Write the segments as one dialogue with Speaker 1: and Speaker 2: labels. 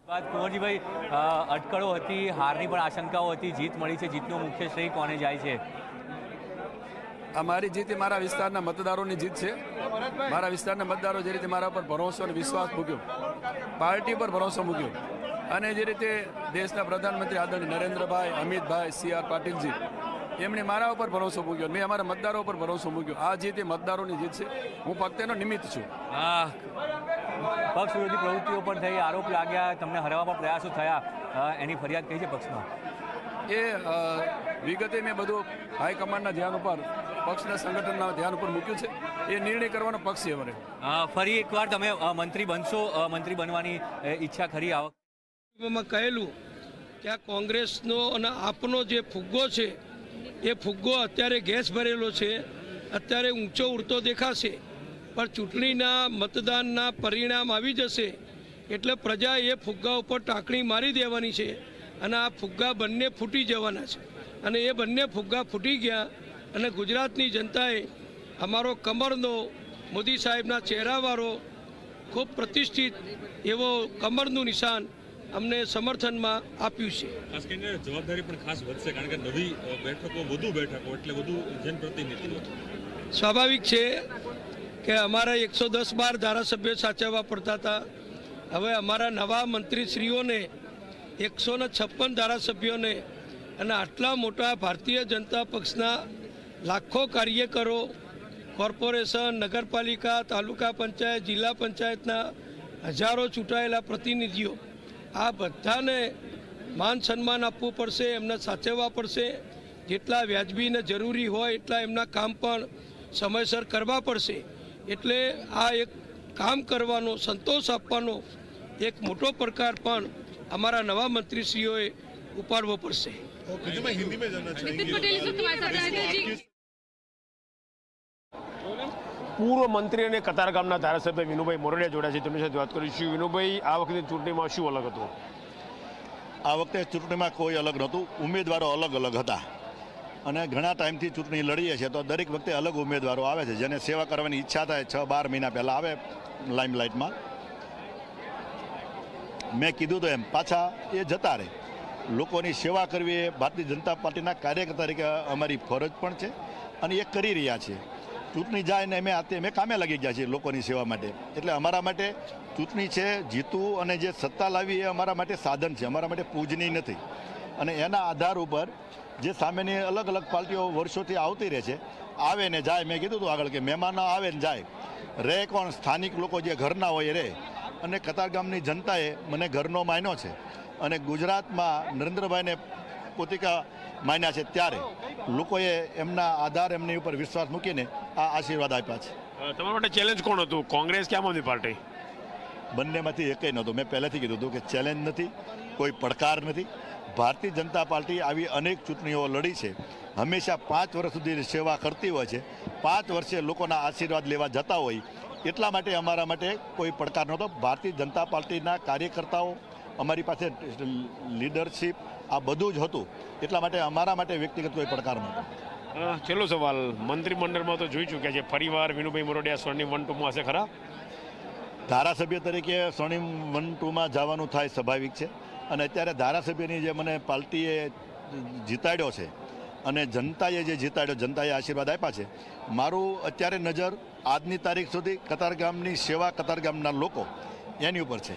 Speaker 1: बात कुंवरजीभाई, अटकळो हती, हाરની પણ આશંકાઓ હતી, જીત મળી છે, જીતનો મુખ્ય શ્રેય કોને જાય છે?
Speaker 2: અમારી જીત એ મારા વિસ્તારના મતદારોની જીત છે. મારા વિસ્તારના મતદારો જે રીતે મારા પર ભરોસો અને વિશ્વાસ મૂક્યો, પાર્ટી પર ભરોસો મૂક્યો, અને જે રીતે દેશના પ્રધાનમંત્રી આદરણીય નરેન્દ્રભાઈ, અમિતભાઈ, CR પાટીલજી એમણે મારા ઉપર ભરોસો મૂક્યો, મેં અમારા મતદારો ઉપર ભરોસો મૂક્યો. આ જીત એ મતદારોની જીત છે. હું ફક્ત એનો નિમિત્ત છું.
Speaker 1: પક્ષ વિરોધી પ્રવૃત્તિઓ પણ થઈ, આરોપ લાગ્યા, તમને હરાવવા પણ પ્રયાસો થયા, એની ફરિયાદ કઈ છે પક્ષમાં?
Speaker 2: એ વિગતે મેં બધું હાઈકમાન્ડના ધ્યાન ઉપર, પક્ષના સંગઠનના ધ્યાન ઉપર મૂક્યું છે. એ નિર્ણય કરવાનો પક્ષ છે અમારે.
Speaker 1: ફરી એકવાર તમે મંત્રી બનશો, મંત્રી બનવાની ઈચ્છા ખરી?
Speaker 3: આવકમાં કહેલું કે આ કોંગ્રેસનો અને આપનો જે ફુગ્ગો છે એ ફુગ્ગો અત્યારે ગેસ ભરેલો છે, અત્યારે ઊંચો ઉડતો દેખાશે, પણ ચૂંટણીના મતદાનના પરિણામ આવી જશે એટલે પ્રજા એ ફુગ્ગા ઉપર ટાંકણી મારી દેવાની છે અને આ ફુગ્ગા બંને ફૂટી જવાના છે. અને એ બંને ફુગ્ગા ફૂટી ગયા અને ગુજરાતની જનતાએ અમારો કમરનો, મોદી સાહેબના ચહેરાવાળો ખૂબ પ્રતિષ્ઠિત એવો કમરનું નિશાન અમને સમર્થનમાં આપ્યું છે.
Speaker 4: ખાસ કરીને જવાબદારી પણ ખાસ વધશે, કારણ કે નવી બેઠકો, વધુ બેઠકો એટલે વધુ જનપ્રતિનિધિત્વ.
Speaker 3: સ્વાભાવિક છે કે અમારા 110 ધારાસભ્યો સાચવવા પડતા હતા. હવે અમારા નવા મંત્રીશ્રીઓને 156 ધારાસભ્યોને અને આટલા મોટા ભારતીય જનતા પક્ષના લાખો કાર્યકરો, કોર્પોરેશન, નગરપાલિકા, તાલુકા પંચાયત, જિલ્લા પંચાયતના હજારો ચૂંટાયેલા પ્રતિનિધિઓ, આ બધાને માન સન્માન આપવું પડશે, એમને સાચવવા પડશે. જેટલા વ્યાજબી ને જરૂરી હોય એટલા એમના કામ પણ સમયસર કરવા પડશે. એટલે આ એક કામ કરવાનો, સંતોષ આપવાનો એક મોટો પ્રકાર પણ અમારા નવા મંત્રીશ્રીઓએ ઉપાડવો પડશે.
Speaker 5: પૂર્વ મંત્રી અને કતારગામના ધારાસભ્ય વિનુભાઈ મોરડિયા જોડ્યા છે, તેમની સાથે વાત કરીશું. વિનુભાઈ, આ વખતે ચૂંટણીમાં શું અલગ હતું?
Speaker 6: આ વખતે ચૂંટણીમાં કોઈ અલગ નહોતું, ઉમેદવારો અલગ અલગ હતા. અને ઘણા ટાઈમથી ચૂંટણી લડીએ છીએ તો દરેક વખતે અલગ ઉમેદવારો આવે છે, જેને સેવા કરવાની ઈચ્છા થાય 6-12 મહિના પહેલાં આવે લાઇમલાઇટમાં. મેં કીધું તો એમ પાછા એ જતા રહે. લોકોની સેવા કરવી એ ભારતીય જનતા પાર્ટીના કાર્યકર્તા તરીકે અમારી ફરજ પણ છે અને એ કરી રહ્યા છીએ. ચૂંટણી જાય ને અમે કામે લાગી ગયા છીએ લોકોની સેવા માટે. એટલે અમારા માટે ચૂંટણી છે, જીતવું અને જે સત્તા લાવી એ અમારા માટે સાધન છે, અમારા માટે પૂજનીય નથી. અને એના આધાર ઉપર જે સામેની અલગ અલગ પાર્ટીઓ વર્ષોથી આવતી રહે છે, આવે ને જાય. મેં કીધું હતું આગળ કે મહેમાનો આવે ને જાય, રહે કોણ? સ્થાનિક લોકો જે ઘરના હોય એ રહે. અને કતારગામની જનતાએ મને ઘરનો માન્યો છે અને ગુજરાતમાં નરેન્દ્રભાઈને પોતિકા માન્યા છે, ત્યારે લોકોએ એમના આધાર, એમની ઉપર વિશ્વાસ મૂકીને આ આશીર્વાદ આપ્યા છે.
Speaker 5: તમારા માટે ચેલેન્જ કોણ હતું, કોંગ્રેસ કે આમ આદમી પાર્ટી?
Speaker 6: બંનેમાંથી એકય નહોતું. મેં પહેલેથી કીધું હતું કે ચેલેન્જ નથી, કોઈ પડકાર નથી. ભારતીય જનતા પાર્ટી આવી અનેક ચૂંટણીઓ લડી છે, હંમેશા 5 વર્ષ સુધી સેવા કરતી હોય છે, 5 વર્ષે લોકોના આશીર્વાદ લેવા જતા હોય. એટલા માટે અમારા માટે કોઈ પડકાર નહોતો. ભારતીય જનતા પાર્ટીના કાર્યકર્તાઓ, અમારી પાસે લીડરશીપ, આ બધું જ હતું. એટલા માટે અમારા માટે વ્યક્તિગત કોઈ પડકાર નહોતો.
Speaker 5: છેલ્લો સવાલ, મંત્રીમંડળમાં તો જોઈ ચૂક્યા છે, ફરીવાર વિનુભાઈ મોરડિયા સ્વર્ણિમ 1-2માં હશે ખરા?
Speaker 6: ધારાસભ્ય તરીકે સ્વર્ણિમ 1-2માં જવાનું થાય સ્વાભાવિક છે. અને અત્યારે ધારાસભ્યની જે મને પાર્ટીએ જીતાડ્યો છે અને જનતાએ જે જીતાડ્યો, જનતાએ આશીર્વાદ આપ્યા છે, મારું અત્યારે નજર આજની તારીખ સુધી કતારગામની સેવા, કતારગામના લોકો એની ઉપર છે.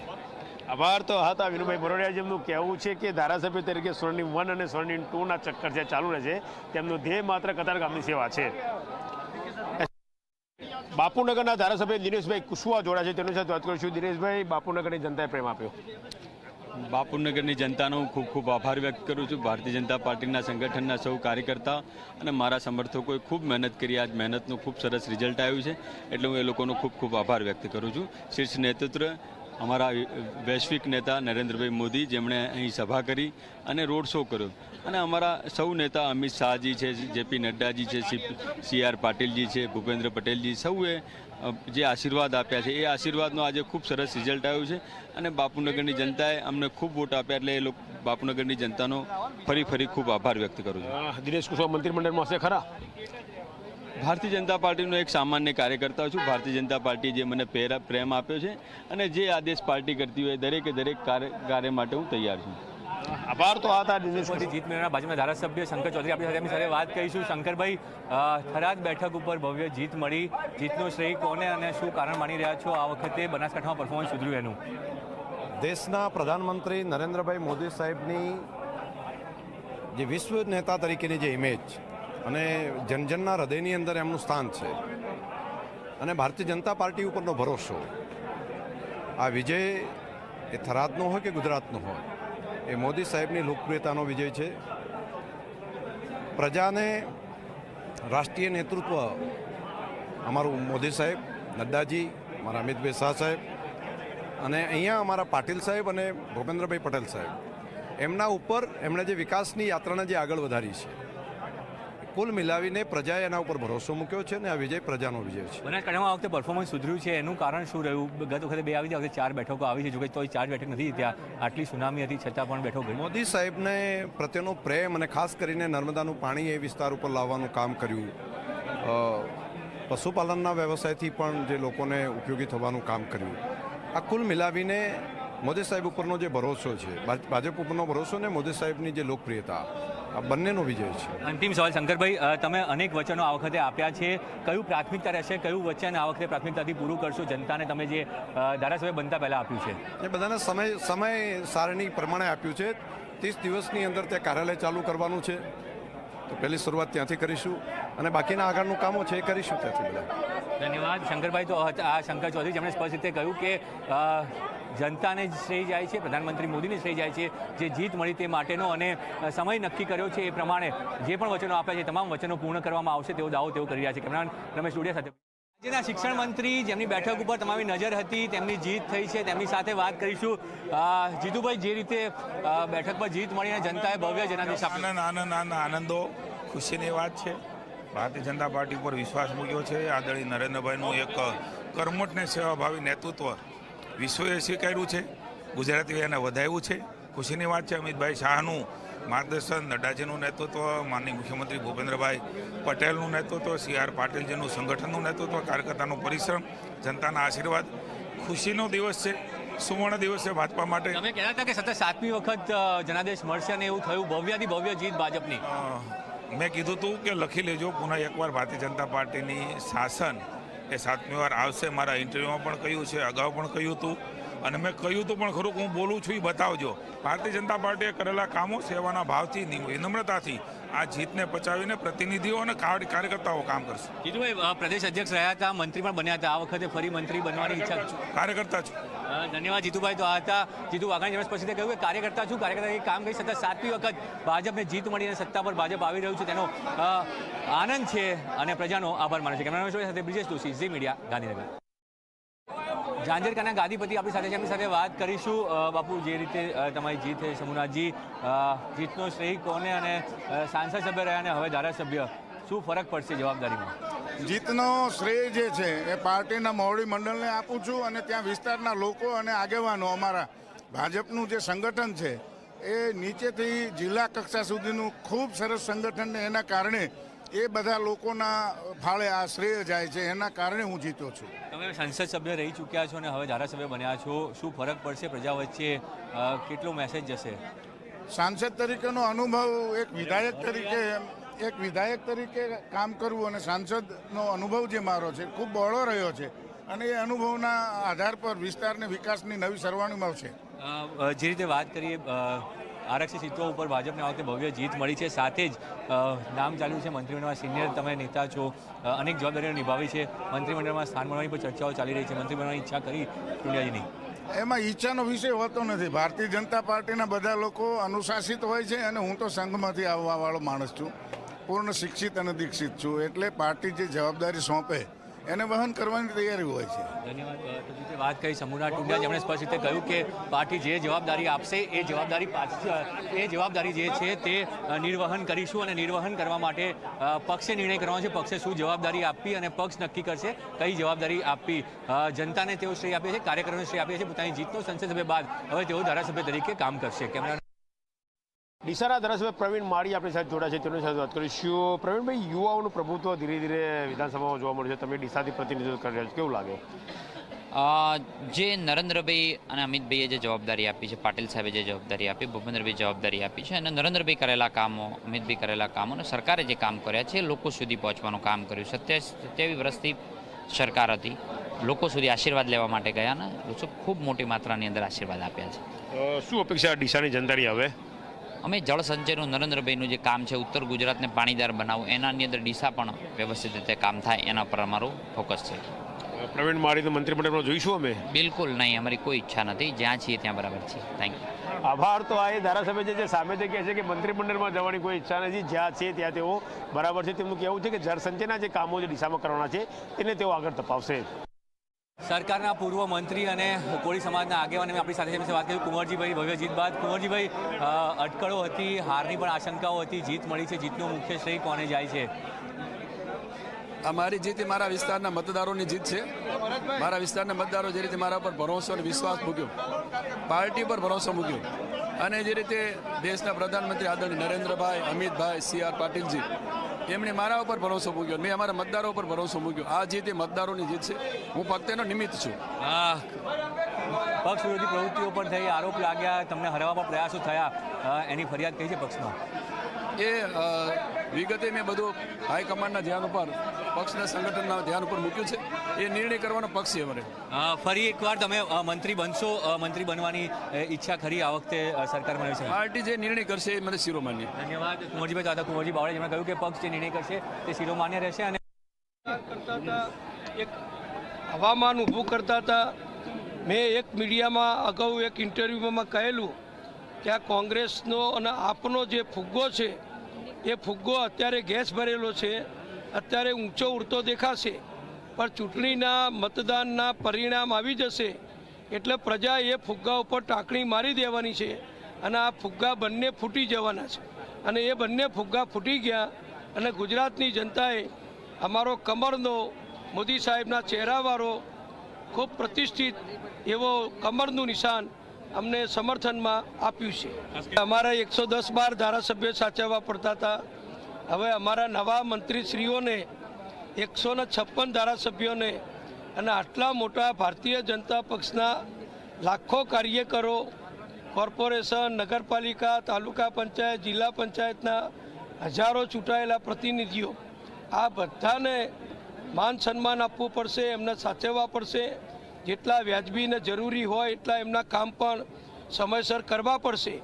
Speaker 5: આભાર. તો હતા વિનુભાઈ મોરડિયા. જેમનું કહેવું છે કે ધારાસભ્ય તરીકે સ્વર્ણિમ 1 અને સ્વર્ણિમ 2ના ચક્કર જે ચાલુ રહે છે, તેમનું ધ્યેય માત્ર કતારગામની સેવા છે. બાપુનગરના ધારાસભ્ય દિનેશભાઈ કુશવાહ જોડા છે, તેમની સાથે વાત કરીશું. દિનેશભાઈ, બાપુનગરની જનતાએ પ્રેમ આપ્યો.
Speaker 7: બાપુનગરની જનતાનો ખૂબ ખૂબ આભાર વ્યક્ત કરું છું. ભારતીય જનતા પાર્ટીના સંગઠનના સૌ કાર્યકર્તા અને મારા સમર્થકોએ ખૂબ મહેનત કરી. આજ મહેનતનું ખૂબ સરસ રિઝલ્ટ આવ્યું છે, એટલે હું એ લોકોનો ખૂબ ખૂબ આભાર વ્યક્ત કરું છું. શીર્ષ નેતૃત્વ અમારા વૈશ્વિક નેતા નરેન્દ્રભાઈ મોદી, જેમણે અહીં સભા કરી અને રોડ શો કર્યો, અને અમારા સૌ નેતા અમિત શાહજી છે, JP નડ્ડાજી છે, CR પાટીલજી છે, ભૂપેન્દ્ર પટેલજી, સૌએ જે આશીર્વાદ આપ્યા છે, એ આશીર્વાદનો આજે ખૂબ સરસ રિઝલ્ટ આવ્યું છે. અને બાપુનગરની જનતાએ અમને ખૂબ વોટ આપ્યા, એટલે એ લોકો બાપુનગરની જનતાનો ફરી ખૂબ આભાર વ્યક્ત કરું છું.
Speaker 5: દિનેશ કુશવાહ મંત્રીમંડળમાં હશે ખરા?
Speaker 7: ભારતીય જનતા પાર્ટીનો એક સામાન્ય કાર્યકર્તા છું. ભારતીય જનતા પાર્ટી જે મને પ્રેમ આપ્યો છે અને જે આદેશ પાર્ટી કરતી હોય દરેકે દરેક કાર્ય માટે હું તૈયાર છું.
Speaker 5: આભાર. તો આ હતા દિનેશ
Speaker 1: જીત મેળવનાર ભાજપના ધારાસભ્ય શંકર ચૌધરી આપણી સાથે એમની સાથે વાત કરીશું. શંકરભાઈ, થરાદ બેઠક ઉપર ભવ્ય જીત મળી, જીતનું શ્રેય કોને અને શું કારણ માની રહ્યા છો આ વખતે બનાસકાંઠામાં પરફોર્મન્સ સુધર્યું એનું?
Speaker 8: દેશના પ્રધાનમંત્રી નરેન્દ્રભાઈ મોદી સાહેબની જે વિશ્વ નેતા તરીકેની જે ઇમેજ અને જનજનના હૃદયની અંદર એમનું સ્થાન છે અને ભારતીય જનતા પાર્ટી ઉપરનો ભરોસો, આ વિજય એ થરાદનો હોય કે ગુજરાતનો હોય, એ મોદી સાહેબની લોકપ્રિયતાનો વિજય છે. પ્રજાને રાષ્ટ્રીય નેતૃત્વ અમારું મોદી સાહેબ, નડ્ડાજી, અમારા અમિતભાઈ શાહ સાહેબ અને અહીંયા અમારા પાટીલ સાહેબ અને ભૂપેન્દ્રભાઈ પટેલ સાહેબ, એમના ઉપર એમણે જે વિકાસની યાત્રાને જે આગળ વધારી છે, કુલ મિલાવીને પ્રજાએ એના ઉપર ભરોસો મૂક્યો છે અને આ વિજય પ્રજાનો વિજય છે.
Speaker 1: બનાસકાંઠામાં આ વખતે પરફોર્મન્સ સુધર્યું છે એનું કારણ શું રહ્યું? ગત વખતે 2 આવી, આ વખતે 4 બેઠકો આવી છે. જોકે તો 4 બેઠક નથી ત્યાં, આટલી સુનામી હતી છતાં પણ બેઠો ગઈ.
Speaker 8: મોદી સાહેબને પ્રત્યેનો પ્રેમ અને ખાસ કરીને નર્મદાનું પાણી એ વિસ્તાર ઉપર લાવવાનું કામ કર્યું. પશુપાલનના વ્યવસાયથી પણ જે લોકોને ઉપયોગી થવાનું કામ કર્યું. આ કુલ મિલાવીને મોદી સાહેબ ઉપરનો જે ભરોસો છે, ભાજપ ઉપરનો ભરોસો ને મોદી સાહેબની જે લોકપ્રિયતા, આ બંનેનો વિજય છે.
Speaker 1: અંતિમ સવાલ શંકરભાઈ, તમે અનેક વચનો આ વખતે આપ્યા છે, કયું પ્રાથમિકતા રહેશે, કયું વચન આ વખતે પ્રાથમિકતાથી પૂરું કરશો જનતાને તમે જે ધારાસભ્ય બનતા પહેલાં આપ્યું છે?
Speaker 8: એ બધાને સમય સારણી પ્રમાણે આપ્યું છે. 30 દિવસની અંદર તે કાર્યાલય ચાલુ કરવાનું છે, તો પહેલી શરૂઆત ત્યાંથી કરીશું અને બાકીના આગળનું કામો છે એ કરીશું ત્યાંથી બધા.
Speaker 1: ધન્યવાદ શંકરભાઈ. તો આ શંકર ચૌધરી જેમણે સ્પષ્ટ રીતે કહ્યું કે જનતાને જ શ્રેય જાય છે, પ્રધાનમંત્રી મોદીને શ્રેય જાય છે જે જીત મળી તે માટેનો, અને સમય નક્કી કર્યો છે એ પ્રમાણે જે પણ વચનો આપ્યા છે તમામ વચનો પૂર્ણ કરવામાં આવશે તેવો દાવો તેઓ કરી રહ્યા છે. કેમેરામેન રમેશ સ્ટુડિયો સાથે રાજ્યના શિક્ષણ મંત્રી જેમની બેઠક ઉપર તમારી નજર હતી, તેમની જીત થઈ છે, તેમની સાથે વાત કરીશું. જીતુભાઈ, જે રીતે બેઠક પર જીત મળી અને જનતાએ ભવ્ય જનાદેશ આપ્યો,
Speaker 9: આનંદો ખુશીની વાત છે. ભારતીય જનતા પાર્ટી ઉપર વિશ્વાસ મૂક્યો છે. આદરણીય નરેન્દ્રભાઈનું એક કર્મઠ ને સેવાભાવી નેતૃત્વ વિશ્વએ સ્વીકાર્યું છે, ગુજરાતીઓએ એને વધાવ્યું છે. ખુશીની વાત છે. અમિતભાઈ શાહનું માર્ગદર્શન, નડ્ડાજીનું નેતૃત્વ, માનનીય મુખ્યમંત્રી ભૂપેન્દ્રભાઈ પટેલનું નેતૃત્વ, CR પાટીલજીનું સંગઠનનું નેતૃત્વ, કાર્યકર્તાનો પરિશ્રમ, જનતાના આશીર્વાદ, ખુશીનો દિવસ છે, સુવર્ણ દિવસ છે ભાજપા માટે.
Speaker 1: તમે કહેતા હતા કે સતત 7મી વખત જનાદેશ મળશે અને એવું થયું, ભવ્યાથી ભવ્ય જીત ભાજપની.
Speaker 9: મેં કીધું હતું કે લખી લેજો, પુનઃ એકવાર ભારતીય જનતા પાર્ટીની શાસન એ 7મી વાર આવશે. મારા ઇન્ટરવ્યુમાં પણ કહ્યું છે, અગાઉ પણ કહ્યું હતું અને મેં કહ્યું હતું પણ ખરું, હું બોલું છું એ બતાવજો. ભારતીય જનતા પાર્ટીએ કરેલા કામો સેવાના ભાવથી, વિનમ્રતાથી આ જીતને પચાવીને પ્રતિનિધિઓ અને કાર્યકર્તાઓ કામ કરશે.
Speaker 1: જીતુભાઈ, પ્રદેશ અધ્યક્ષ રહ્યા હતા, મંત્રી પણ બન્યા હતા, આ વખતે ફરી મંત્રી બનવાની ઈચ્છા?
Speaker 9: કાર્યકર્તા છું.
Speaker 1: ધન્યવાદ જીતુભાઈ. તો આ હતા જીતુ વાઘાણી, જેમણે સ્પષ્ટ કહ્યું કે કાર્યકર્તા છું, કાર્યકર્તા કામ કરી સતત 7મી વખત ભાજપને જીત મળી અને સત્તા પર ભાજપ આવી રહ્યું છે તેનો આનંદ છે અને પ્રજાનો આભાર માને છે. કેમેરામેન સાથે બ્રિજેશ દોશી, ઝી મીડિયા, ગાંધીનગર. ઝાંઝરકાના ગાદીપતિ આપણી સાથે છે, એમની સાથે વાત કરીશું. બાપુ, જે રીતે તમારી જીત છે, સમુનાથજી, જીતનો શ્રેય કોને અને સાંસદ સભ્ય રહ્યા અને હવે ધારાસભ્ય, શું ફરક પડશે જવાબદારીમાં?
Speaker 10: જીતનો શ્રેય જે છે એ પાર્ટીના મોવડી મંડળને આપું છું અને ત્યાં વિસ્તારના લોકો અને આગેવાનો, અમારા ભાજપનું જે સંગઠન છે એ નીચેથી જિલ્લા કક્ષા સુધીનું ખૂબ સરસ સંગઠન ને એના કારણે એ બધા લોકોના ફાળે આ શ્રેય જાય છે, એના કારણે હું જીત્યો છું.
Speaker 1: તમે સંસદ સભ્ય રહી ચૂક્યા છો અને હવે ધારાસભ્ય બન્યા છો, શું ફરક પડશે પ્રજા વચ્ચે, કેટલો મેસેજ જશે?
Speaker 10: સાંસદ તરીકેનો અનુભવ, એક વિધાયક તરીકે કામ કરવું અને સાંસદનો અનુભવ જે મારો છે ખૂબ બહોળો રહ્યો છે અને એ અનુભવના આધાર પર વિસ્તારને વિકાસની નવી સરવાણી મળશે.
Speaker 1: જે રીતે વાત કરીએ, આરક્ષિત સીટો ઉપર ભાજપને આ વખતે ભવ્ય જીત મળી છે, સાથે જ નામ ચાલ્યું છે મંત્રીમંડળમાં, સિનિયર તમે નેતા છો, અનેક જવાબદારીઓ નિભાવી છે, મંત્રીમંડળમાં સ્થાન મળવાની પણ ચર્ચાઓ ચાલી રહી છે, મંત્રીમંડળની ઈચ્છા કરી ટુંડિયાજીની?
Speaker 10: એમાં ઈચ્છાનો વિષય હોતો નથી. ભારતીય જનતા પાર્ટીના બધા લોકો અનુશાસિત હોય છે અને હું તો સંઘમાંથી આવવાવાળો માણસ છું, પૂર્ણ શિક્ષિત અને દીક્ષિત છું, એટલે પાર્ટી જે જવાબદારી સોંપે એને વહન કરવાની તૈયારી હોય છે.
Speaker 1: ધન્યવાદ. વાત કરી સમૂહના ટુંડિયા, જેમણે સ્પષ્ટ રીતે કહ્યું કે પાર્ટી જે જવાબદારી આપશે એ જવાબદારી જે છે તે નિર્વહન કરીશું અને નિર્વહન કરવા માટે પક્ષે નિર્ણય કરવાનો છે, પક્ષે શું જવાબદારી આપવી અને પક્ષ નક્કી કરશે કઈ જવાબદારી આપવી. જનતાને તેઓ શ્રેય આપે છે, કાર્યકરોને શ્રેય આપે છે, પોતાની જીતનો સંસદ સભ્ય બાદ હવે તેઓ ધારાસભ્ય તરીકે કામ કરશે. કેમેરા
Speaker 5: ડીસાના ધારાસભ્ય પ્રવીણ માળી આપણી સાથે જોડાયા છે, તેમની સાથે વાત કરીશું. પ્રવીણભાઈ, યુવાઓનું પ્રભુત્વ ધીરે ધીરે વિધાનસભામાં જોવા મળ્યું છે, તમે ડીસાથી પ્રતિનિધિત્વ કરી રહ્યા છો, કેવું લાગે?
Speaker 11: જે નરેન્દ્રભાઈ અને અમિતભાઈએ જે જવાબદારી આપી છે, પાટીલ સાહેબે જે જવાબદારી આપી, ભૂપેન્દ્રભાઈ જવાબદારી આપી છે, અને નરેન્દ્રભાઈ કરેલા કામો, અમિતભાઈ કરેલા કામો અને સરકારે જે કામ કર્યા છે એ લોકો સુધી પહોંચવાનું કામ કર્યું. 27 વર્ષથી સરકાર હતી, લોકો સુધી આશીર્વાદ લેવા માટે ગયા ને લોકો ખૂબ મોટી માત્રાની અંદર આશીર્વાદ આપ્યા છે.
Speaker 5: શું અપેક્ષા ડીસાની જનતાની હવે?
Speaker 11: અમે જળ સંચયનું નરેન્દ્રભાઈનું જે કામ છે, ઉત્તર ગુજરાતને પાણીદાર બનાવવું, એનાની અંદર ડીસા પણ વ્યવસ્થિત રીતે કામ થાય એના પર અમારું ફોકસ છે.
Speaker 5: પ્રવીણ માળી તો મંત્રીમંડળમાં જોઈશું અમે?
Speaker 11: બિલકુલ નહીં, અમારી કોઈ ઈચ્છા નથી, જ્યાં છીએ ત્યાં બરાબર છે. Thank you.
Speaker 5: આભાર. તો આ એ ધારાસભ્ય જે સામેથી કહે છે કે મંત્રીમંડળમાં જવાની કોઈ ઈચ્છા નથી, જ્યાં છે ત્યાં તેઓ બરાબર છે. તેમનું કહેવું છે કે જળ સંચયના જે કામો જે ડીસામાં કરવાના છે તેને તેઓ આગળ તપાવશે.
Speaker 1: સરકારના પૂર્વ મંત્રી અને કોળી સમાજના આગેવાને આપણી સાથે વાત કરી, કુંવરજીભાઈ. ભવ્ય જીત બાદ કુંવરજીભાઈ, અટકળો હતી, હારની પણ આશંકાઓ હતી, જીત મળી છે, જીતનું મુખ્ય શ્રેય કોને જાય છે?
Speaker 2: આ મારી જીત એ મારા વિસ્તારના મતદારોની જીત છે. મારા વિસ્તારના મતદારો જે રીતે મારા પર ભરોસો અને વિશ્વાસ મૂક્યો, પાર્ટી પર ભરોસો મૂક્યો, અને જે રીતે દેશના પ્રધાનમંત્રી આદરણીય નરેન્દ્રભાઈ, અમિતભાઈ, CR પાટીલજી, એમણે મારા ઉપર ભરોસો મૂક્યો, મેં અમારા મતદારો ઉપર ભરોસો મૂક્યો. આ જીત એ મતદારોની જીત છે. હું ફક્ત એનો નિમિત્ત છું.
Speaker 1: પક્ષ વિરોધી પ્રવૃત્તિઓ પણ થઈ, આરોપ લાગ્યા, તમને હરાવવા પ્રયાસો થયા, એની ફરિયાદ કઈ છે પક્ષમાં?
Speaker 2: એ વિગતે મેં બધું હાઈકમાન્ડના ધ્યાન ઉપર, પક્ષના સંગઠનના ધ્યાન ઉપર મૂક્યું છે. એ નિર્ણય કરવાનો પક્ષ છે અમારે.
Speaker 1: ફરી એકવાર તમે મંત્રી બનશો, મંત્રી બનવાની ઈચ્છા ખરી આ વખતે સરકાર બનાવી છે?
Speaker 2: પાર્ટી જે નિર્ણય કરશે એ મને શિરોમાન્ય.
Speaker 1: ધન્યવાદ. કુંવરજીભાઈ દાદા કુંવરજી બાવળે જેમણે કહ્યું કે પક્ષ જે નિર્ણય કરશે તે શિરોમાન્ય રહેશે. અને
Speaker 3: એક હવામાન ઊભું કરતા હતા. મેં એક મીડિયામાં અગાઉ એક ઇન્ટરવ્યુમાં કહેલું કે આ કોંગ્રેસનો અને આપનો જે ફુગ્ગો છે એ ફુગ્ગો અત્યારે ગેસ ભરેલો છે, અત્યારે ઊંચો ઉડતો દેખાશે, પણ ચૂંટણીના મતદાનના પરિણામ આવી જશે એટલે પ્રજા એ ફુગ્ગા ઉપર ટાંકણી મારી દેવાની છે અને આ ફુગ્ગા બંને ફૂટી જવાના છે. અને એ બંને ફુગ્ગા ફૂટી ગયા અને ગુજરાતની જનતાએ અમારો કમરનો, મોદી સાહેબના ચહેરાવાળો ખૂબ પ્રતિષ્ઠિત એવો કમરનું નિશાન અમને સમર્થનમાં આપ્યું છે. અમારા 110 ધારાસભ્યો સાચવવા પડતા હતા, હવે અમારા નવા મંત્રીશ્રીઓને 156 ધારાસભ્યોને અને આટલા મોટા ભારતીય જનતા પક્ષના લાખો કાર્યકરો, કોર્પોરેશન, નગરપાલિકા, તાલુકા પંચાયત, જિલ્લા પંચાયતના હજારો ચૂંટાયેલા પ્રતિનિધિઓ, આ બધાને માન સન્માન આપવું પડશે, એમને સાચવવા પડશે. જેટલા વ્યાજબી ને જરૂરી હોય એટલા એમના કામ પણ સમયસર કરવા પડશે.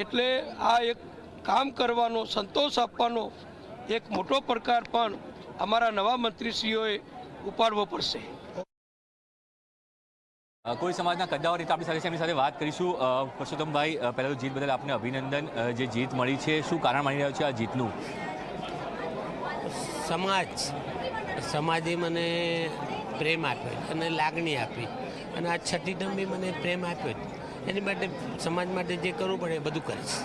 Speaker 3: એટલે આ એક કામ કરવાનો, સંતોષ આપવાનો એક મોટો પડકાર પણ અમારા નવા મંત્રીશ્રીઓએ ઉપાડવો પડશે.
Speaker 1: કોઈ સમાજના કદ્દાવર રીતે આપણી સાથે એમની સાથે વાત કરીશું. પરસોત્તમભાઈ, પહેલાં તો જીત બદલ આપને અભિનંદન. જે જીત મળી છે, શું કારણ માની રહ્યો છે આ જીતનું?
Speaker 12: સમાજે મને પ્રેમ આપ્યો અને લાગણી આપી, અને આ છઠ્ઠી ટર્મ બી મને પ્રેમ આપ્યો, એની માટે સમાજ માટે જે કરવું પડે એ બધું કરીશ.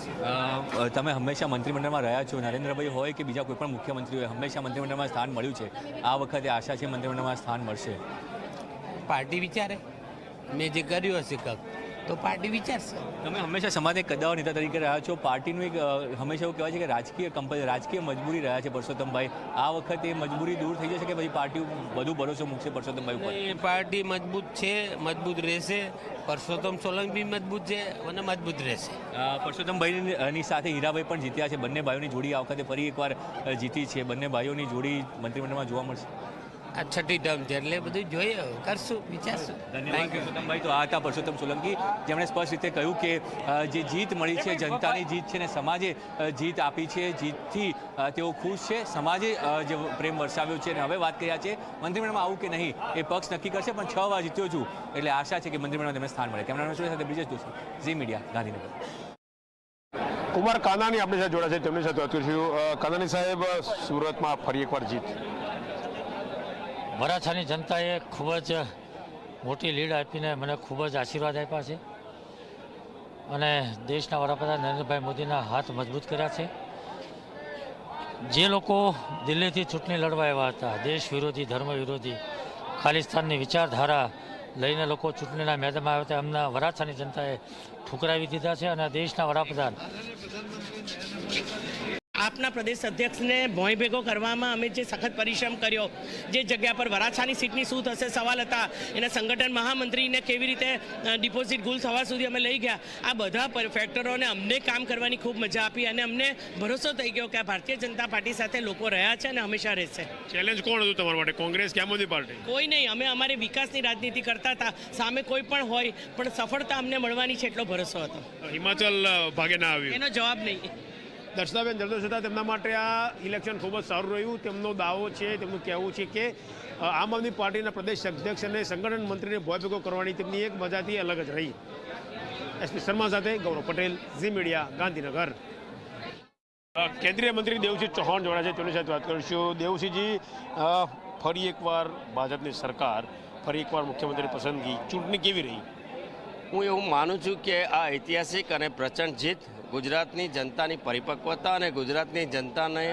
Speaker 1: તમે હંમેશા મંત્રીમંડળમાં રહ્યા છો, નરેન્દ્રભાઈ હોય કે બીજા કોઈ પણ મુખ્યમંત્રી હોય, હંમેશા મંત્રીમંડળમાં સ્થાન મળ્યું છે. આ વખતે આશા છે મંત્રીમંડળમાં સ્થાન મળશે?
Speaker 12: પાર્ટી વિચારે, મેં જે કર્યું હશે કંઈક તો પાર્ટી વિચારશે.
Speaker 1: તમે હંમેશા સમાજને કદ્દાવર નેતા તરીકે રહ્યા છો. પાર્ટીનું એક હંમેશા એવું કહેવાય છે કે રાજકીય મજબૂરી રહ્યા છે પરસોત્તમભાઈ. આ વખતે મજબૂરી દૂર થઈ જશે કે પછી પાર્ટી વધુ ભરોસો મૂકશે પરસોત્તમભાઈ ઉપર?
Speaker 12: પાર્ટી મજબૂત છે, મજબૂત રહેશે. પરસોત્તમ સોલંકી બી મજબૂત છે અને મજબૂત રહેશે.
Speaker 1: પરસોત્તમભાઈની સાથે હીરાભાઈ પણ જીત્યા છે. બંને ભાઈઓની જોડી આ વખતે ફરી એકવાર જીતી છે. બંને ભાઈઓની જોડી મંત્રીમંડળમાં જોવા મળશે.
Speaker 12: આ છઠ્ઠી ટર્મ છે એટલે બધું જોઈએ, કરશું, વિચારશું.
Speaker 1: ધન્યવાદ પરસોત્તમભાઈ. તો આ હતા પરસોત્તમ સોલંકી, જેમણે સ્પષ્ટ રીતે કહ્યું કે જે જીત મળી છે જનતાની જીત છે ને સમાજે જીત આપી છે. જીતથી તેઓ ખુશ છે, સમાજે જે પ્રેમ વરસાવ્યો છે. અને હવે વાત કર્યા છે મંત્રીમંડળમાં આવું કે નહીં એ પક્ષ નક્કી કરશે, પણ 6 વાર જીત્યો છું એટલે આશા છે કે મંત્રીમંડળમાં તેમને સ્થાન મળે. કેમેરામેન સાથે બ્રિજેશ દોશી, ઝી મીડિયા, ગાંધીનગર.
Speaker 5: કુમાર કાનાણી આપણી સાથે જોડાશે, તેમની સાથે વાત કરીશું. કાનાણી સાહેબ, સુરતમાં ફરી એકવાર જીત.
Speaker 13: વરાછાની જનતાએ ખૂબ જ મોટી લીડ આપીને મને ખૂબ જ આશીર્વાદ આપ્યા છે અને દેશના વડાપ્રધાન નરેન્દ્રભાઈ મોદીના હાથ મજબૂત કર્યા છે. જે લોકો દિલ્હીથી ચૂંટણી લડવા આવ્યા હતા, દેશ વિરોધી, ધર્મ વિરોધી, ખાલિસ્તાનની વિચારધારા લઈને લોકો ચૂંટણીના મેદાનમાં આવ્યા હતા. એમના વરાછાની જનતાએ ઠુકરાવી દીધા છે અને દેશના વડાપ્રધાન
Speaker 14: આપના પ્રદેશ અધ્યક્ષને ભોંય ભેગો કરવામાં અમે જે સખત પરિશ્રમ કર્યો, જે જગ્યા પર વરાછાની સીટની શું થશે સવાલ હતા, એના સંગઠન મહામંત્રીને કેવી રીતે ડિપોઝિટ ગુલ થવા સુધી અમે લઈ ગયા, આ બધા ફેક્ટરોને અમને કામ કરવાની ખૂબ મજા આપી અને અમને ભરોસો થઈ ગયો કે આ ભારતીય જનતા પાર્ટી સાથે લોકો રહ્યા છે અને હંમેશા રહેશે.
Speaker 5: ચેલેન્જ કોણ હતું તમારા માટે, કોંગ્રેસ કે આમ આદમી પાર્ટી?
Speaker 14: કોઈ નહીં, અમે અમારી વિકાસની રાજનીતિ કરતા હતા. સામે કોઈ પણ હોય પણ સફળતા અમને મળવાની છે એટલો ભરોસો હતો.
Speaker 5: હિમાચલ ભાગે ના આવ્યું
Speaker 14: એનો જવાબ નહીં.
Speaker 5: દર્શનાબેન જરદોશ હતા, તેમના માટે આ ઇલેક્શન ખૂબ જ સારું રહ્યું. તેમનો દાવો છે, તેમનું કહેવું છે કે આમ આદમી પાર્ટીના પ્રદેશ અધ્યક્ષ અને સંગઠન મંત્રીને ભોય ભેગો કરવાની તેમની એક મજાથી અલગ જ રહી. એસપી શર્મા સાથે ગૌરવ પટેલ, ઝી મીડિયા, ગાંધીનગર. કેન્દ્રીય મંત્રી દેવસિંહ ચૌહાણ જોડાયા છે, તેની સાથે વાત કરીશું. દેવસિંહજી, ફરી એકવાર ભાજપની સરકાર, ફરી એકવાર મુખ્યમંત્રી પસંદગી, ચૂંટણી કેવી રહી?
Speaker 15: હું એવું માનું છું કે આ ઐતિહાસિક અને પ્રચંડ જીત ગુજરાતની જનતાની પરિપક્વતા અને ગુજરાતની જનતાને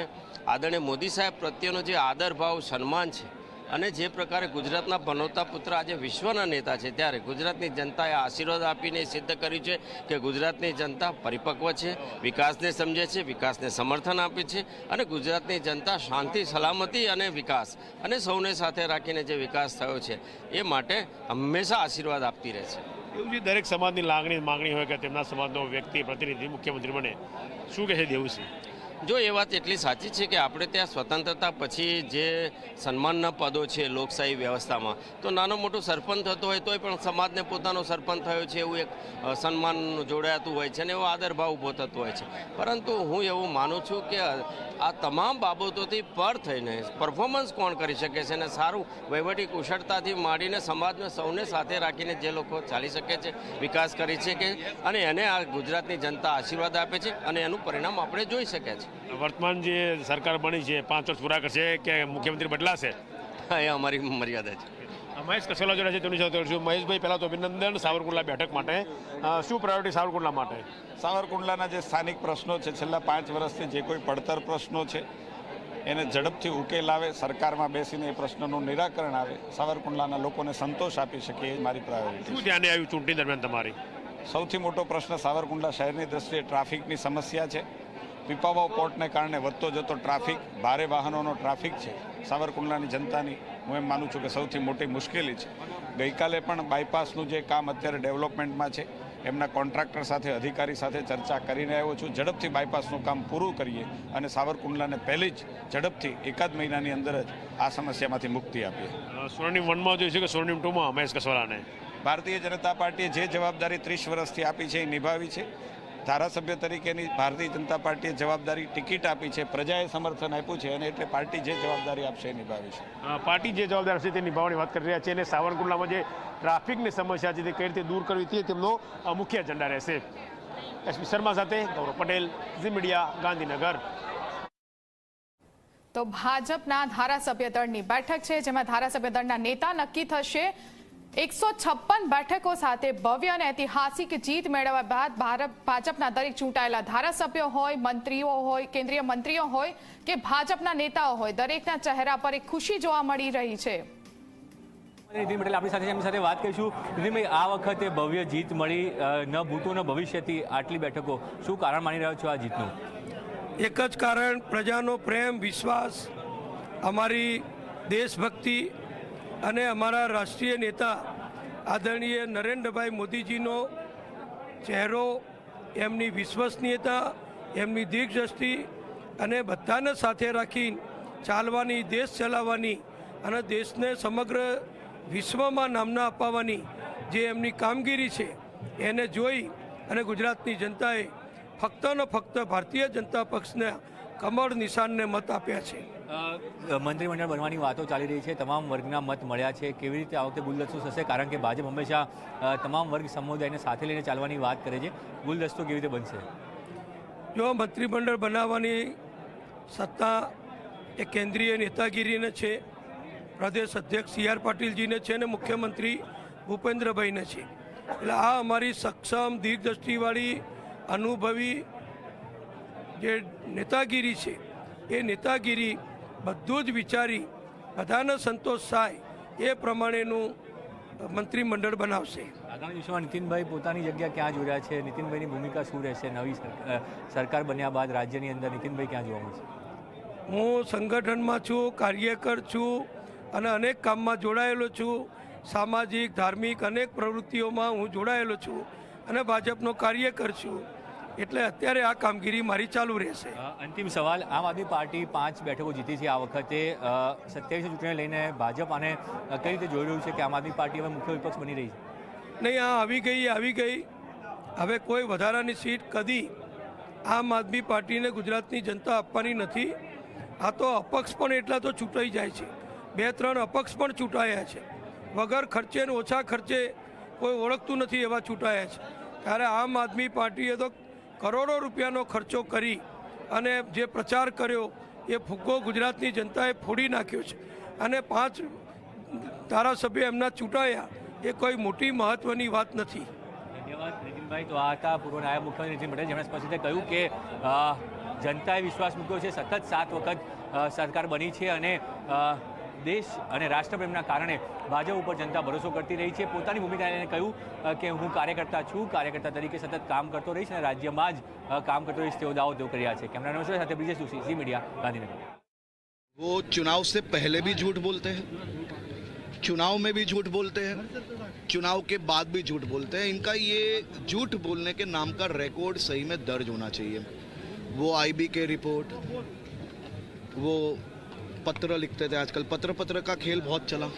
Speaker 15: આદરણીય મોદી સાહેબ પ્રત્યેનો જે આદર ભાવ, સન્માન છે અને જે પ્રકારે ગુજરાતના બનોતા પુત્ર આજે વિશ્વના નેતા છે, ત્યારે ગુજરાતની જનતાએ આશીર્વાદ આપીને સિદ્ધ કર્યું છે કે ગુજરાતની જનતા પરિપક્વ છે, વિકાસને સમજે છે, વિકાસને સમર્થન આપે છે અને ગુજરાતની જનતા શાંતિ, સલામતી અને વિકાસ અને સૌને સાથે રાખીને જે વિકાસ થયો છે એ માટે હંમેશા આશીર્વાદ આપતી રહે છે.
Speaker 5: એવું છે, દરેક સમાજની માંગણી હોય કે તેમના સમાજનો વ્યક્તિ પ્રતિનિધિ મુખ્યમંત્રી બને. શું કહે છે દેવસિંહ?
Speaker 15: જો એ વાત એટલી સાચી છે કે આપણે ત્યાં સ્વતંત્રતા પછી જે સન્માનના પદો છે લોકશાહી વ્યવસ્થામાં, તો નાનો મોટો સરપંચ થતો હોય તોય પણ સમાજને પોતાનો સરપંચ થયો છે એવું એક સન્માન જોડાતું હોય છે અને એવો આદરભાવ ઊભો થતો હોય છે. પરંતુ હું એવું માનું છું કે આ તમામ બાબતોથી પર થઈને પરફોર્મન્સ કોણ કરી શકે છે અને સારું વહીવટી કુશળતાથી માંડીને સમાજને સૌને સાથે રાખીને જે લોકો ચાલી શકે છે, વિકાસ કરી છે કે અને એને આ ગુજરાતની જનતા આશીર્વાદ આપે છે અને એનું પરિણામ આપણે જોઈ શકીએ છીએ.
Speaker 5: વર્તમાન જે સરકાર બની છે 5 વર્ષ પૂરા કરશે કે મુખ્યમંત્રી બદલાશે?
Speaker 15: એ અમારી મર્યાદા છે.
Speaker 5: મહેશ કસોલા જોડે છે, તેની સાથે છું. મહેશભાઈ, પહેલાં તો અભિનંદન સાવરકુંડલા બેઠક માટે. શું પ્રાયોરિટી સાવરકુંડલા માટે?
Speaker 16: સાવરકુંડલાના જે સ્થાનિક પ્રશ્નો છે, છેલ્લા 5 વર્ષથી જે કોઈ પડતર પ્રશ્નો છે એને ઝડપથી ઉકેલ આવે, સરકારમાં બેસીને એ પ્રશ્નનું નિરાકરણ આવે, સાવરકુંડલાના લોકોને સંતોષ આપી શકે એ મારી પ્રાયોરિટી.
Speaker 5: શું ધ્યાને આવ્યું ચૂંટણી દરમિયાન તમારી?
Speaker 16: સૌથી મોટો પ્રશ્ન સાવરકુંડલા શહેરની દ્રષ્ટિએ ટ્રાફિકની સમસ્યા છે. પીપાવાવ પોર્ટને કારણે વધતો જતો ટ્રાફિક, ભારે વાહનોનો ટ્રાફિક છે સાવરકુંડલાની જનતાની હું એમ માનું છું કે સૌથી મોટી મુશ્કેલી છે. ગઈકાલે પણ બાયપાસનું જે કામ અત્યારે ડેવલપમેન્ટમાં છે એમના કોન્ટ્રાક્ટર સાથે, અધિકારી સાથે ચર્ચા કરીને આવ્યો છું. ઝડપથી બાયપાસનું કામ પૂરું કરીએ અને સાવરકુંડલાને પહેલી જ ઝડપથી 1 મહિનાની અંદર જ આ સમસ્યામાંથી મુક્તિ આપીએ.
Speaker 5: સ્વર્ણિમ 1માં જોઈશે કે સ્વર્ણિમ 2માં મહેશ કસવાલાને?
Speaker 16: ભારતીય જનતા પાર્ટીએ જે જવાબદારી 30 વર્ષથી આપી છે એ નિભાવી છે. ધારાસભ્ય તરીકેની ભારતીય જનતા પાર્ટીએ જવાબદારી, ટિકિટ આપી છે, પ્રજાએ સમર્થન આપ્યું છે અને એટલે પાર્ટી જે જવાબદારી આપશે એ નિભાવી છે.
Speaker 5: પાર્ટી જે જવાબદારી છે તે નિભાવવાની વાત કરી રહ્યા છે અને સાવરકુંડલામાં જે ટ્રાફિકની સમસ્યા છે તે કઈ રીતે દૂર કરવી તે તેમનો મુખ્ય એજન્ડા રહેશે. એસપી શર્મા સાથે ગૌરવ પટેલ, ઝી મીડિયા, ગાંધીનગર.
Speaker 17: તો ભાજપના ધારાસભ્ય દળની બેઠક છે, જેમાં ધારાસભ્ય દળના નેતા નક્કી થશે. 156 બેઠકો સાથે ભવ્ય અને ઐતિહાસિક જીત મેળવ્યા બાદ ભાજપના દરેક ચૂંટાયેલા ધારાસભ્યો હોય, મંત્રીઓ હોય, કેન્દ્રીય મંત્રીઓ હોય કે ભાજપના નેતાઓ હોય, દરેકના ચહેરા પર એક ખુશી જોવા મળી રહી છે.
Speaker 1: નિધિન પટેલ આપણી સાથે એમની સાથે વાત કરીશું. નિધિનભાઈ, આ વખતે ભવ્ય જીત મળી, ન ભૂતો ન ભવિષ્યથી આટલી બેઠકો, શું કારણ માની રહ્યો છો આ જીતનું?
Speaker 3: એક જ કારણ, પ્રજાનો પ્રેમ, વિશ્વાસ, અમારી દેશભક્તિ અને અમારા રાષ્ટ્રીય નેતા આદરણીય નરેન્દ્રભાઈ મોદીજીનો ચહેરો, એમની વિશ્વસનીયતા, એમની દીર્ઘદ્રષ્ટિ અને બધાને સાથે રાખી ચાલવાની, દેશ ચલાવવાની અને દેશને સમગ્ર વિશ્વમાં નામના અપાવવાની જે એમની કામગીરી છે એને જોઈ અને ગુજરાતની જનતાએ ફક્ત ને ફક્ત ભારતીય જનતા પક્ષના કમળ નિશાનને મત આપ્યા છે.
Speaker 1: મંત્રીમંડળ બનવાની વાતો ચાલી રહી છે, તમામ વર્ગના મત મળ્યા છે. કેવી રીતે આ વખતે ગુલદસ્તો થશે? કારણ કે ભાજપ હંમેશા તમામ વર્ગ સમુદાયને સાથે લઈને ચાલવાની વાત કરે છે. ગુલદસ્તો કેવી રીતે બનશે?
Speaker 3: જો મંત્રીમંડળ બનાવવાની સત્તા એ કેન્દ્રીય નેતાગીરીને છે, પ્રદેશ અધ્યક્ષ CR પાટીલજીને છે અને મુખ્યમંત્રી ભૂપેન્દ્રભાઈને છે. એટલે આ અમારી સક્ષમ, દીર્ઘદ્રષ્ટિવાળી, અનુભવી જે નેતાગીરી છે એ નેતાગીરી બધું જ વિચારી બધાને સંતોષ થાય એ પ્રમાણેનું મંત્રીમંડળ બનાવશે.
Speaker 1: આગામી દિવસોમાં નીતિનભાઈ પોતાની જગ્યા ક્યાં જોડ્યા છે? નીતિનભાઈની ભૂમિકા શું રહેશે? નવી સરકાર બન્યા બાદ રાજ્યની અંદર નીતિનભાઈ ક્યાં જોવા મળશે?
Speaker 3: હું સંગઠનમાં છું, કાર્યકર છું અને અનેક કામમાં જોડાયેલો છું. સામાજિક ધાર્મિક અનેક પ્રવૃત્તિઓમાં હું જોડાયેલો છું અને ભાજપનો કાર્યકર છું. એટલે અત્યારે આ કામગીરી મારી ચાલુ રહેશે.
Speaker 1: અંતિમ સવાલ, આમ આદમી પાર્ટી 5 બેઠકો જીતી છે આ વખતે. 27 ચૂંટણી લઈને ભાજપ આને કઈ રીતે જોઈ રહ્યું છે કે આમ આદમી પાર્ટી હવે મુખ્ય વિપક્ષ બની રહી છે?
Speaker 3: નહીં, આ આવી ગઈ. હવે કોઈ વધારાની સીટ કદી આમ આદમી પાર્ટીને ગુજરાતની જનતા આપવાની નથી. આ તો અપક્ષ પણ એટલા તો ચૂંટાઈ જાય છે. 2-3 અપક્ષ પણ ચૂંટાયા છે. વગર ખર્ચે અને ઓછા ખર્ચે કોઈ ઓળખતું નથી એવા ચૂંટાયા છે. ત્યારે આમ આદમી પાર્ટીએ તો કરોડો રૂપિયાનો ખર્ચો કરી અને જે પ્રચાર કર્યો એ ફુગ્ગો ગુજરાતની જનતાએ ફોડી નાખ્યો છે. અને 5 ધારાસભ્યો એમના ચૂંટાયા એ કોઈ મોટી મહત્વની વાત નથી.
Speaker 1: ધન્યવાદ નીતિનભાઈ. તો આ હતા પૂર્વ નાયબ મુખ્યમંત્રી નીતિન પટેલ, જેમણે સ્પષ્ટ રીતે કહ્યું કે જનતાએ વિશ્વાસ મૂક્યો છે. સતત 7 વખત સરકાર બની છે અને દેશ અને રાષ્ટ્રપ્રેમના કારણે ભાજપ ઉપર જનતા ભરોસો કરતી રહી છે. પોતાની ભૂમિકા એને કહ્યું કે હું કાર્યકર્તા છું, કાર્યકર્તા તરીકે સતત કામ કરતો રહીશ અને રાજ્યમાં જ કામ કરતો રહીશ તેવો દાવો તેઓ કર્યા છે. કેમેરા નમસ્કાર સાથે બ્રિજેશ જોશી, ઝી મીડિયા, ગાંધીનગર.
Speaker 18: वो चुनाव से पहले भी झूठ बोलते हैं, चुनाव में भी झूठ बोलते हैं, चुनाव के बाद भी झूठ बोलते हैं. इनका ये झूठ बोलने के नाम का रिकॉर्ड सही में दर्ज होना चाहिए. वो आईबी के रिपोर्ट, वो पत्र लिखते थे. आजकल पत्र का खेल बहुत चला.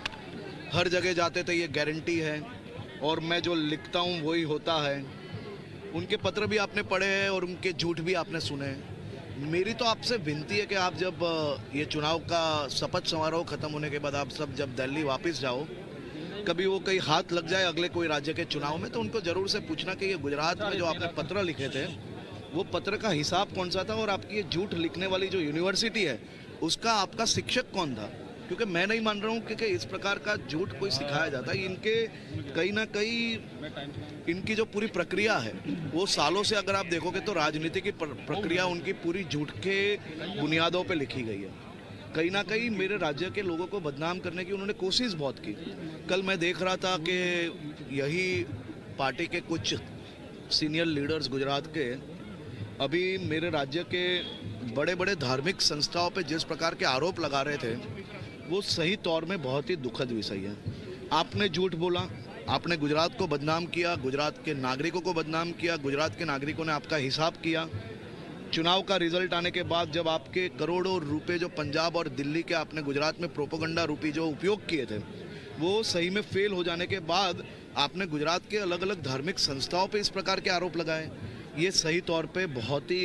Speaker 18: हर जगह जाते थे ये गारंटी है और मैं जो लिखता हूँ वही होता है. उनके पत्र भी आपने पढ़े हैं और उनके झूठ भी आपने सुने हैं. मेरी तो आपसे विनती है कि आप जब ये चुनाव का शपथ समारोह खत्म होने के बाद आप सब जब दिल्ली वापस जाओ, कभी वो कहीं हाथ लग जाए अगले कोई राज्य के चुनाव में, तो उनको जरूर से पूछना कि ये गुजरात में जो आपने पत्र लिखे थे वो पत्र का हिसाब कौन सा था और आपकी ये झूठ लिखने वाली जो यूनिवर्सिटी है उसका आपका शिक्षक कौन था. क्योंकि मैं नहीं मान रहा हूँ कि इस प्रकार का झूठ कोई सिखाया जाता है. इनके कहीं ना कहीं इनकी जो पूरी प्रक्रिया है वो सालों से अगर आप देखोगे तो राजनीति की प्रक्रिया उनकी पूरी झूठ के बुनियादों पे लिखी गई है. कहीं ना कहीं मेरे राज्य के लोगों को बदनाम करने की उन्होंने कोशिश बहुत की. कल मैं देख रहा था कि यही पार्टी के कुछ सीनियर लीडर्स गुजरात के अभी मेरे राज्य के बड़े बड़े धार्मिक संस्थाओं पे जिस प्रकार के आरोप लगा रहे थे वो सही तौर में बहुत ही दुखद विषय है. आपने झूठ बोला, आपने गुजरात को बदनाम किया, गुजरात के नागरिकों को बदनाम किया, गुजरात के नागरिकों ने आपका हिसाब किया. चुनाव का रिजल्ट आने के बाद जब आपके करोड़ों रुपए जो पंजाब और दिल्ली के आपने गुजरात में प्रोपोगंडा रूपी जो उपयोग किए थे वो सही में फेल हो जाने के बाद आपने गुजरात के अलग अलग धार्मिक संस्थाओं पे इस प्रकार के आरोप लगाए. ये सही तौर पे बहुत ही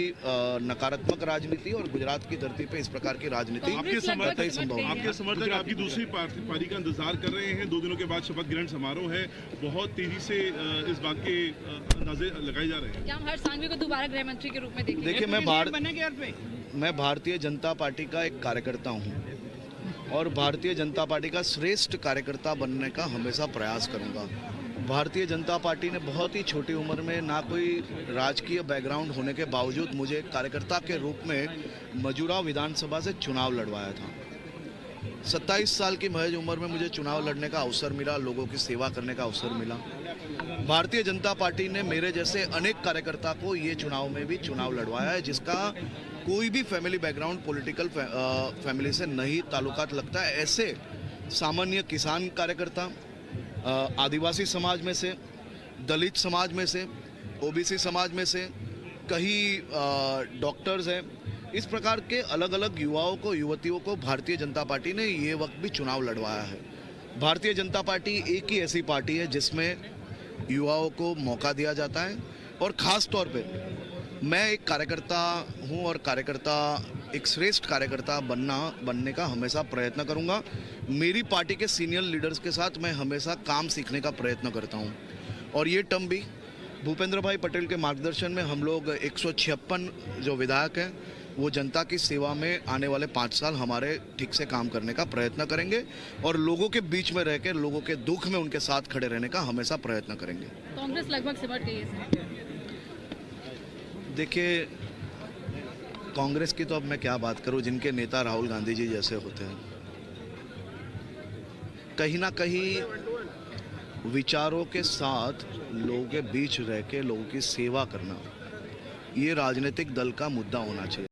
Speaker 18: नकारात्मक राजनीति और गुजरात की धरती पे इस प्रकार की राजनीति
Speaker 19: आपके समर्थक आपकी दूसरी पारी का इंतजार कर रहे हैं. 2 दिनों के बाद शपथ ग्रहण समारोह है. बहुत तेजी से इस बात के अंदाजे लगाए जा रहे हैं.
Speaker 20: क्या हम हर्ष सांघवी को दोबारा गृह मंत्री के रूप में देखेंगे?
Speaker 18: देखिए, मैं भारतीय जनता पार्टी का एक कार्यकर्ता हूँ और भारतीय जनता पार्टी का श्रेष्ठ कार्यकर्ता बनने का हमेशा प्रयास करूँगा. भारतीय जनता पार्टी ने बहुत ही छोटी उम्र में ना कोई राजकीय बैकग्राउंड होने के बावजूद मुझे कार्यकर्ता के रूप में मजूरा विधानसभा से चुनाव लड़वाया था. 27 साल की महज उम्र में मुझे चुनाव लड़ने का अवसर मिला, लोगों की सेवा करने का अवसर मिला. भारतीय जनता पार्टी ने मेरे जैसे अनेक कार्यकर्ता को ये चुनाव में भी चुनाव लड़वाया है जिसका कोई भी फैमिली बैकग्राउंड पॉलिटिकल फैमिली से नहीं ताल्लुकात लगता है. ऐसे सामान्य किसान कार्यकर्ता, आदिवासी समाज में से, दलित समाज में से, ओबीसी समाज में से, कई डॉक्टर्स हैं, इस प्रकार के अलग अलग युवाओं को, युवतियों को भारतीय जनता पार्टी ने ये वक्त भी चुनाव लड़वाया है. भारतीय जनता पार्टी एक ही ऐसी पार्टी है जिसमें युवाओं को मौका दिया जाता है और ख़ास तौर पे मैं एक कार्यकर्ता हूँ और कार्यकर्ता एक श्रेष्ठ कार्यकर्ता बनने का हमेशा प्रयत्न करूँगा. मेरी पार्टी के सीनियर लीडर्स के साथ मैं हमेशा काम सीखने का प्रयत्न करता हूँ और ये टर्म भी भूपेंद्र भाई पटेल के मार्गदर्शन में हम लोग 156 जो विधायक हैं वो जनता की सेवा में आने वाले 5 साल हमारे ठीक से काम करने का प्रयत्न करेंगे और लोगों के बीच में रहकर लोगों के दुख में उनके साथ खड़े रहने का हमेशा प्रयत्न करेंगे.
Speaker 20: कांग्रेस लगभग सिमट गई है.
Speaker 18: देखिए, कांग्रेस की तो अब मैं क्या बात करूं, जिनके नेता राहुल गांधी जी जैसे होते हैं. कहीं ना कहीं विचारों के साथ लोगों के बीच रह के लोगों की सेवा करना, ये राजनीतिक दल का मुद्दा होना चाहिए।